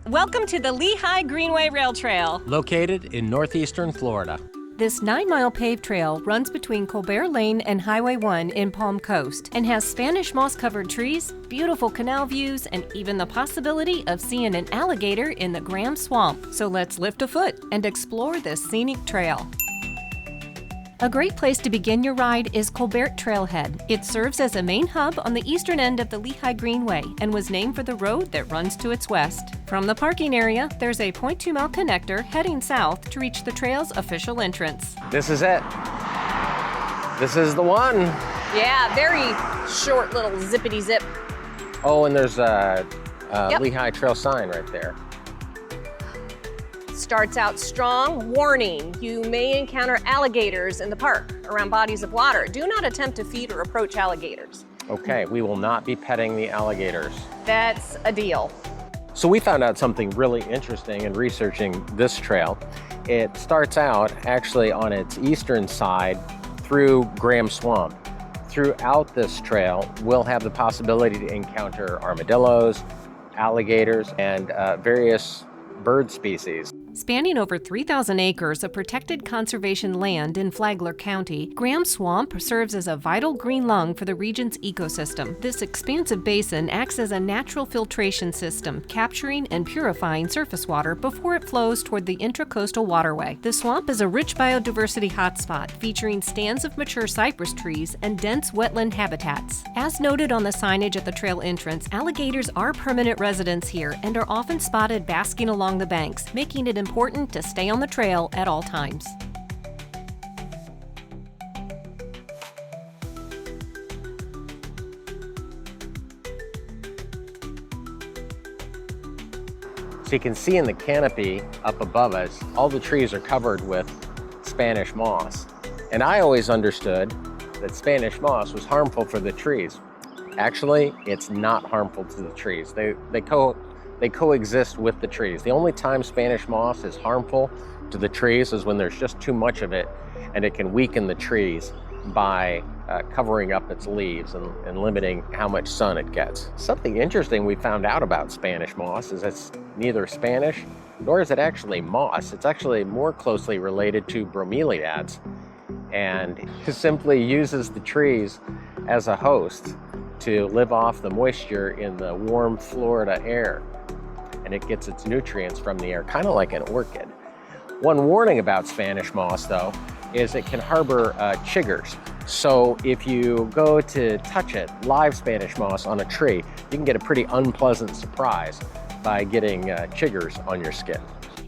Welcome to the Lehigh Greenway Rail Trail. Located in northeastern Florida. This 9-mile paved trail runs between Colbert Lane and Highway 1 in Palm Coast and has Spanish moss-covered trees, beautiful canal views, and even the possibility of seeing an alligator in the Graham Swamp. So let's lift a foot and explore this scenic trail. A great place to begin your ride is Colbert Trailhead. It serves as a main hub on the eastern end of the Lehigh Greenway and was named for the road that runs to its west. From the parking area, there's a 0.2-mile connector heading south to reach the trail's official entrance. This is it. This is the one. Yeah, very short little zippity zip. Oh, and there's a Lehigh Trail sign right there. Starts out strong. Warning, you may encounter alligators in the park around bodies of water. Do not attempt to feed or approach alligators. Okay, we will not be petting the alligators. That's a deal. So we found out something really interesting in researching this trail. It starts out actually on its eastern side through Graham Swamp. Throughout this trail, we'll have the possibility to encounter armadillos, alligators, and various bird species. Spanning over 3,000 acres of protected conservation land in Flagler County, Graham Swamp serves as a vital green lung for the region's ecosystem. This expansive basin acts as a natural filtration system, capturing and purifying surface water before it flows toward the intracoastal waterway. The swamp is a rich biodiversity hotspot, featuring stands of mature cypress trees and dense wetland habitats. As noted on the signage at the trail entrance, alligators are permanent residents here and are often spotted basking along the banks, making it important to stay on the trail at all times. So you can see in the canopy up above us, all the trees are covered with Spanish moss. And I always understood that Spanish moss was harmful for the trees. Actually, it's not harmful to the trees. They coexist with the trees. The only time Spanish moss is harmful to the trees is when there's just too much of it, and it can weaken the trees by covering up its leaves and limiting how much sun it gets. Something interesting we found out about Spanish moss is it's neither Spanish nor is it actually moss. It's actually more closely related to bromeliads, and it simply uses the trees as a host to live off the moisture in the warm Florida air. And it gets its nutrients from the air, kind of like an orchid. One warning about Spanish moss, though, is it can harbor chiggers. So if you go to touch it, live Spanish moss on a tree, you can get a pretty unpleasant surprise by getting chiggers on your skin.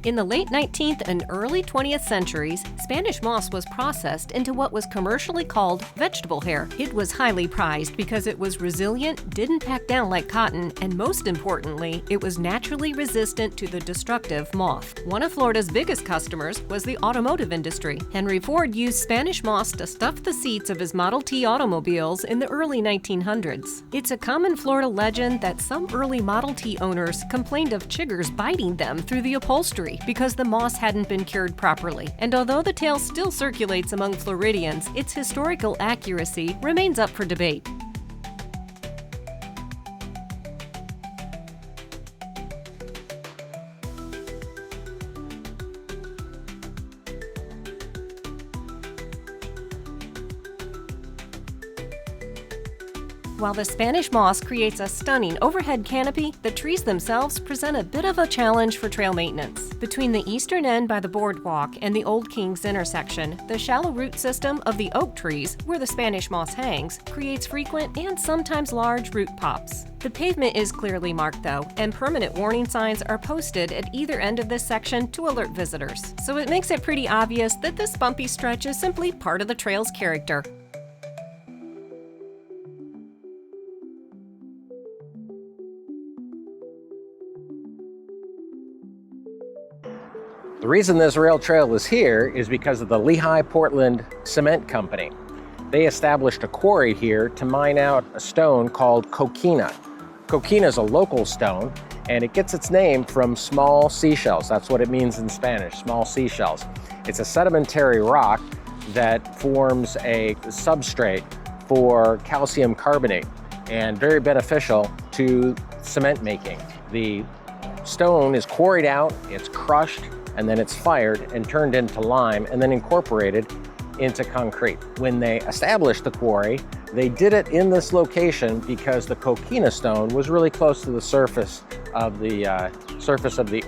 In the late 19th and early 20th centuries, Spanish moss was processed into what was commercially called vegetable hair. It was highly prized because it was resilient, didn't pack down like cotton, and most importantly, it was naturally resistant to the destructive moth. One of Florida's biggest customers was the automotive industry. Henry Ford used Spanish moss to stuff the seats of his Model T automobiles in the early 1900s. It's a common Florida legend that some early Model T owners complained of chiggers biting them through the upholstery because the moss hadn't been cured properly. And although the tale still circulates among Floridians, its historical accuracy remains up for debate. While the Spanish moss creates a stunning overhead canopy, the trees themselves present a bit of a challenge for trail maintenance. Between the eastern end by the Boardwalk and the Old Kings intersection, the shallow root system of the oak trees, where the Spanish moss hangs, creates frequent and sometimes large root pops. The pavement is clearly marked though, and permanent warning signs are posted at either end of this section to alert visitors. So it makes it pretty obvious that this bumpy stretch is simply part of the trail's character. The reason this rail trail is here is because of the Lehigh Portland Cement Company. They established a quarry here to mine out a stone called Coquina. Coquina is a local stone, and it gets its name from small seashells. That's what it means in Spanish, small seashells. It's a sedimentary rock that forms a substrate for calcium carbonate and very beneficial to cement making. The stone is quarried out, it's crushed, and then it's fired and turned into lime and then incorporated into concrete. When they established the quarry, they did it in this location because the Coquina stone was really close to the surface of the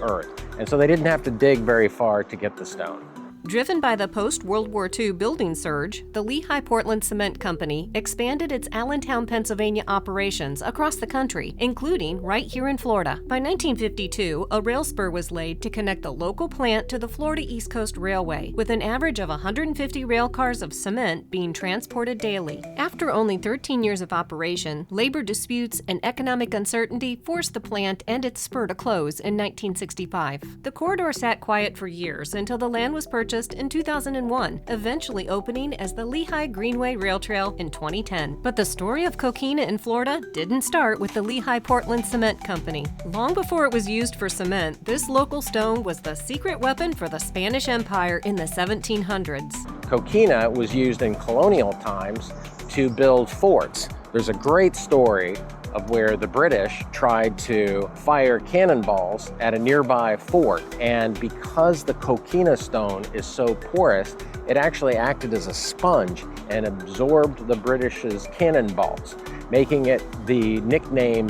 earth. And so they didn't have to dig very far to get the stone. Driven by the post-World War II building surge, the Lehigh Portland Cement Company expanded its Allentown, Pennsylvania operations across the country, including right here in Florida. By 1952, a rail spur was laid to connect the local plant to the Florida East Coast Railway, with an average of 150 rail cars of cement being transported daily. After only 13 years of operation, labor disputes and economic uncertainty forced the plant and its spur to close in 1965. The corridor sat quiet for years until the land was purchased in 2001, eventually opening as the Lehigh Greenway Rail Trail in 2010. But the story of Coquina in Florida didn't start with the Lehigh Portland Cement Company. Long before it was used for cement, this local stone was the secret weapon for the Spanish Empire in the 1700s. Coquina was used in colonial times to build forts. There's a great story of where the British tried to fire cannonballs at a nearby fort. And because the Coquina stone is so porous, it actually acted as a sponge and absorbed the British's cannonballs, making it the nickname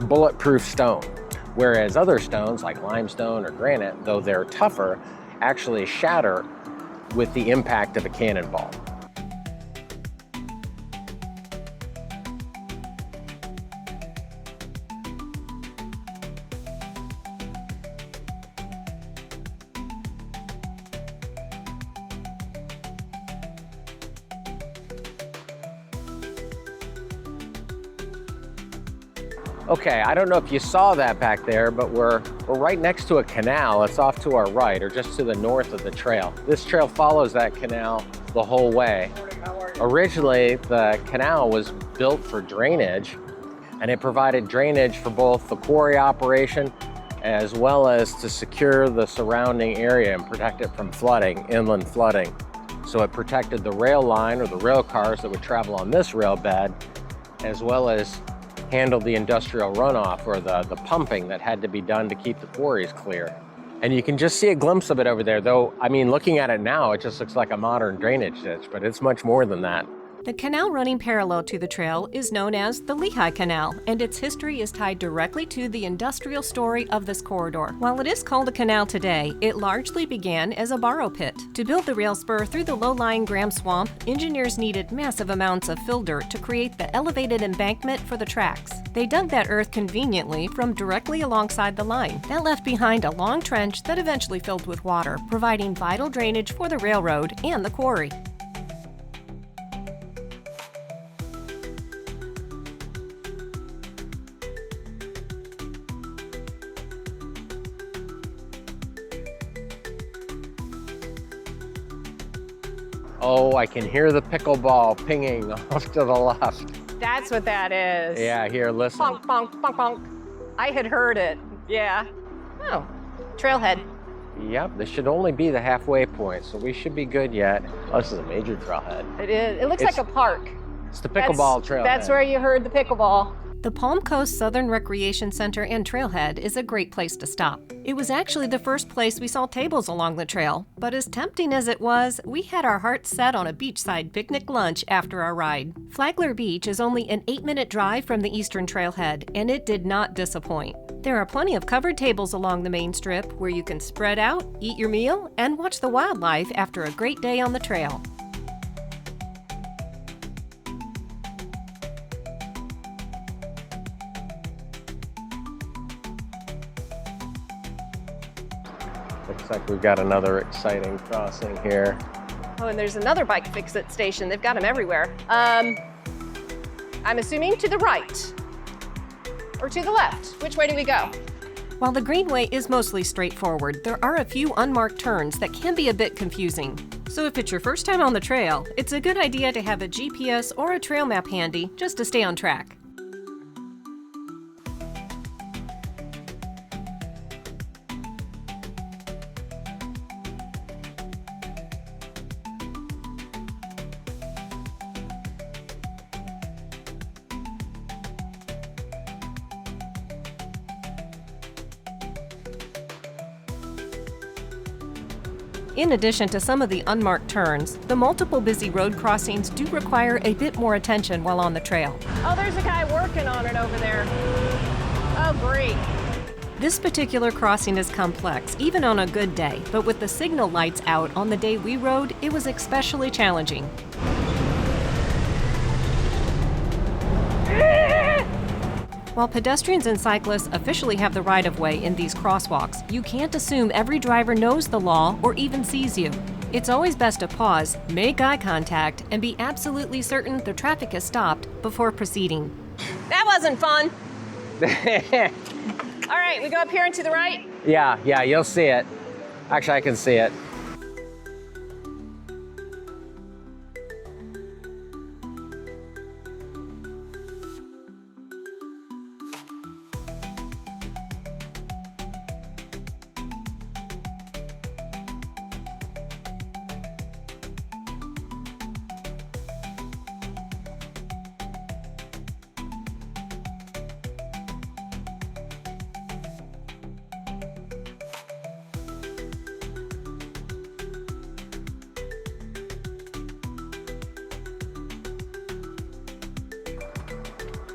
bulletproof stone. Whereas other stones like limestone or granite, though they're tougher, actually shatter with the impact of a cannonball. Okay, I don't know if you saw that back there, but we're right next to a canal. It's off to our right, or just to the north of the trail. This trail follows that canal the whole way. Originally, the canal was built for drainage, and it provided drainage for both the quarry operation as well as to secure the surrounding area and protect it from flooding, inland flooding. So it protected the rail line or the rail cars that would travel on this rail bed, as well as handle the industrial runoff or the pumping that had to be done to keep the quarries clear. And you can just see a glimpse of it over there, though, I mean, looking at it now, it just looks like a modern drainage ditch, but it's much more than that. The canal running parallel to the trail is known as the Lehigh Canal, and its history is tied directly to the industrial story of this corridor. While it is called a canal today, it largely began as a borrow pit. To build the rail spur through the low-lying Graham Swamp, engineers needed massive amounts of fill dirt to create the elevated embankment for the tracks. They dug that earth conveniently from directly alongside the line. That left behind a long trench that eventually filled with water, providing vital drainage for the railroad and the quarry. Oh, I can hear the pickleball pinging off to the left. That's what that is. Yeah, here, listen. Bonk, bonk, bonk, bonk. I had heard it. Yeah. Oh, trailhead. Yep, this should only be the halfway point, so we should be good yet. Oh, this is a major trailhead. It is. It looks like a park. It's the pickleball trailhead. That's where you heard the pickleball. The Palm Coast Southern Recreation Center and Trailhead is a great place to stop. It was actually the first place we saw tables along the trail, but as tempting as it was, we had our hearts set on a beachside picnic lunch after our ride. Flagler Beach is only an 8-minute drive from the eastern trailhead, and it did not disappoint. There are plenty of covered tables along the main strip where you can spread out, eat your meal, and watch the wildlife after a great day on the trail. Looks like we've got another exciting crossing here. Oh, and there's another bike fix-it station. They've got them everywhere. I'm assuming to the right or to the left. Which way do we go? While the Greenway is mostly straightforward, there are a few unmarked turns that can be a bit confusing. So if it's your first time on the trail, it's a good idea to have a GPS or a trail map handy just to stay on track. In addition to some of the unmarked turns, the multiple busy road crossings do require a bit more attention while on the trail. Oh, there's a guy working on it over there. Oh, great. This particular crossing is complex, even on a good day, but with the signal lights out on the day we rode, it was especially challenging. While pedestrians and cyclists officially have the right-of-way in these crosswalks, you can't assume every driver knows the law or even sees you. It's always best to pause, make eye contact, and be absolutely certain the traffic is stopped before proceeding. That wasn't fun. All right, we go up here and to the right? Yeah, you'll see it. Actually, I can see it.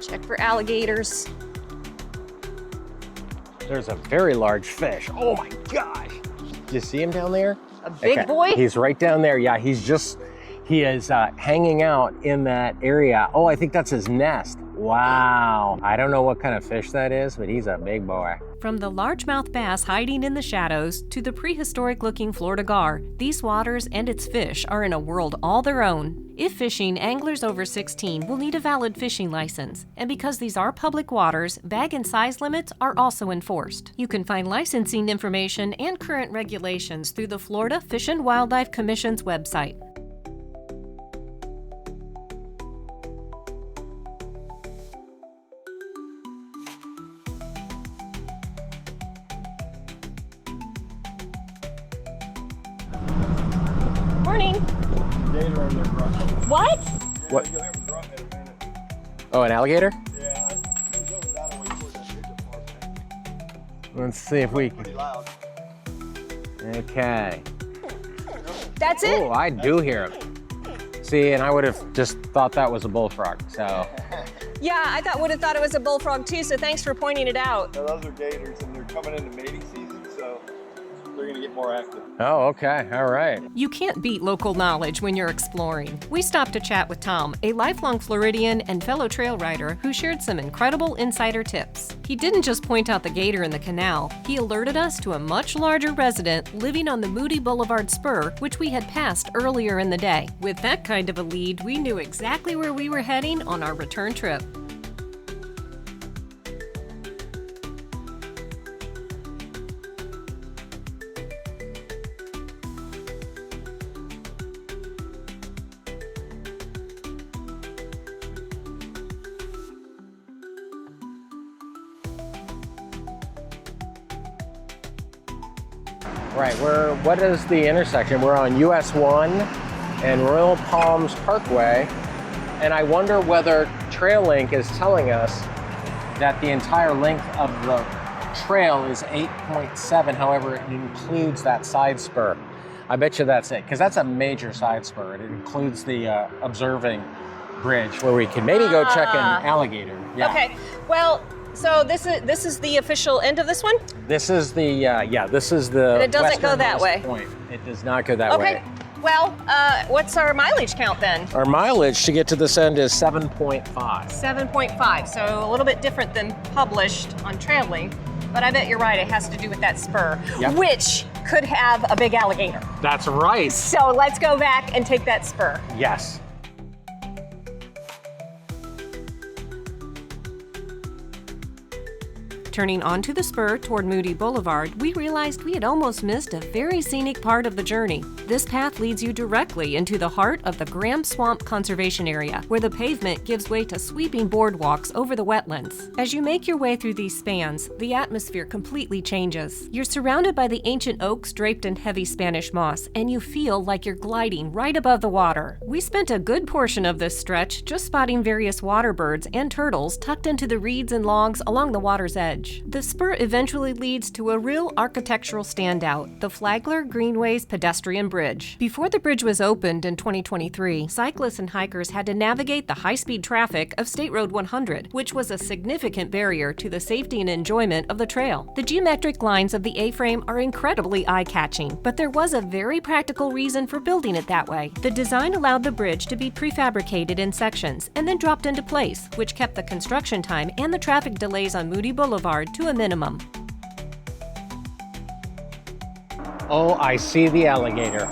Check for alligators. There's a very large fish. Oh my gosh. Do you see him down there? A big boy? He's right down there. Yeah, he is hanging out in that area. Oh, I think that's his nest. Wow. I don't know what kind of fish that is, but he's a big boy. From the largemouth bass hiding in the shadows to the prehistoric-looking Florida gar, these waters and its fish are in a world all their own. If fishing, anglers over 16 will need a valid fishing license, and because these are public waters, bag and size limits are also enforced. You can find licensing information and current regulations through the Florida Fish and Wildlife Commission's website. Morning. What? What? Oh, an alligator? Yeah, he's over that way towards that pickup park. Let's see if we can. Pretty loud. Okay. That's it? Oh, I do hear him. See, and I would have just thought that was a bullfrog, so. Yeah, I would have thought it was a bullfrog too, so thanks for pointing it out. Now, those are gators, and they're coming into mating season, so they're gonna get more active. Oh, okay, all right. You can't beat local knowledge when you're exploring. We stopped to chat with Tom, a lifelong Floridian and fellow trail rider who shared some incredible insider tips. He didn't just point out the gator in the canal, he alerted us to a much larger resident living on the Moody Blvd spur, which we had passed earlier in the day. With that kind of a lead, we knew exactly where we were heading on our return trip. Right, what is the intersection? We're on US 1 and Royal Palms Parkway, and I wonder whether TrailLink is telling us that the entire length of the trail is 8.7, however, it includes that side spur. I bet you that's it, because that's a major side spur. It includes the observing bridge where we can maybe go check an alligator. Yeah. Okay, well, so this is the official end of this one? This is the, this is the And it doesn't go that way. Point. It does not go that way. Okay, well, what's our mileage count then? Our mileage to get to this end is 7.5. 7.5, so a little bit different than published on TrailLink, but I bet you're right, it has to do with that spur, Yep. which could have a big alligator. That's right. So let's go back and take that spur. Yes. Turning onto the spur toward Moody Blvd, we realized we had almost missed a very scenic part of the journey. This path leads you directly into the heart of the Graham Swamp Conservation Area, where the pavement gives way to sweeping boardwalks over the wetlands. As you make your way through these spans, the atmosphere completely changes. You're surrounded by the ancient oaks draped in heavy Spanish moss, and you feel like you're gliding right above the water. We spent a good portion of this stretch just spotting various water birds and turtles tucked into the reeds and logs along the water's edge. bridge. The spur eventually leads to a real architectural standout, the Flagler Greenway's pedestrian bridge. Before the bridge was opened in 2023, cyclists and hikers had to navigate the high-speed traffic of State Road 100, which was a significant barrier to the safety and enjoyment of the trail. The geometric lines of the A-frame are incredibly eye-catching, but there was a very practical reason for building it that way. The design allowed the bridge to be prefabricated in sections and then dropped into place, which kept the construction time and the traffic delays on Moody Blvd to a minimum. Oh, I see the alligator.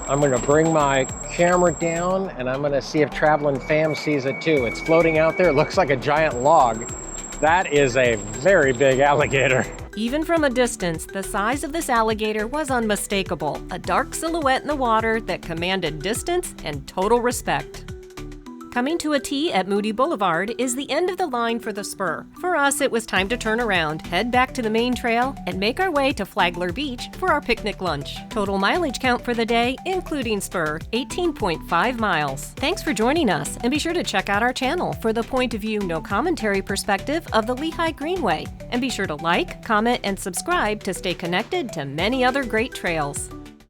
I'm gonna bring my camera down and I'm gonna see if Traveling Fam sees it too. It's floating out there. It looks like a giant log. That is a very big alligator. Even from a distance, the size of this alligator was unmistakable, a dark silhouette in the water that commanded distance and total respect. Coming to a T at Moody Blvd is the end of the line for the spur. For us, it was time to turn around, head back to the main trail, and make our way to Flagler Beach for our picnic lunch. Total mileage count for the day, including spur, 18.5 miles. Thanks for joining us, and be sure to check out our channel for the point of view, no commentary perspective of the Lehigh Greenway. And be sure to like, comment, and subscribe to stay connected to many other great trails.